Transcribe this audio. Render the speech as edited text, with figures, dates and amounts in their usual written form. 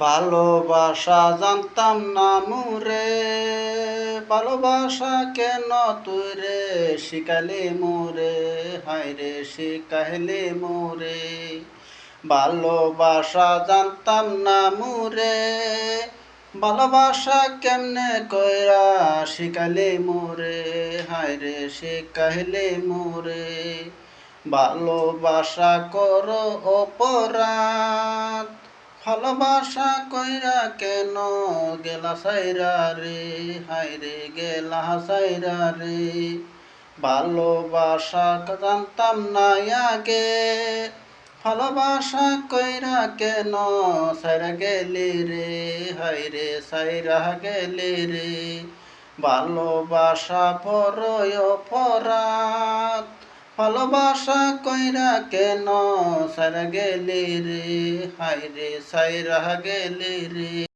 ভালোবাসা জানতাম না মুরে, ভালোবাসা কেন তুই রে শিখালি মোরে, হায় রে শিখাইলি মোরে। ভালোবাসা জানতাম না মুরে, ভালোবাসা কেমনে কইরা শিখাইলি মোরে, হায় রে শিখাইলি মোরে। ভালোবাসা করো অপরাধ, ভালোবাসা কইরা কেন গেলা সাইরা রে, হায় রে গেলা সাইরা রে। ভালোবাসা জানতাম না আগে, ভালোবাসা কইরা কেন সাইরা গেলি রে, হায় রে সাইরা গেলি রে। ভালোবাসা বড়ই অপরাধ, ভালোবাসা কইরা কেন সাইরা গেলি রে, হায় রে সাইরা গেলি রে।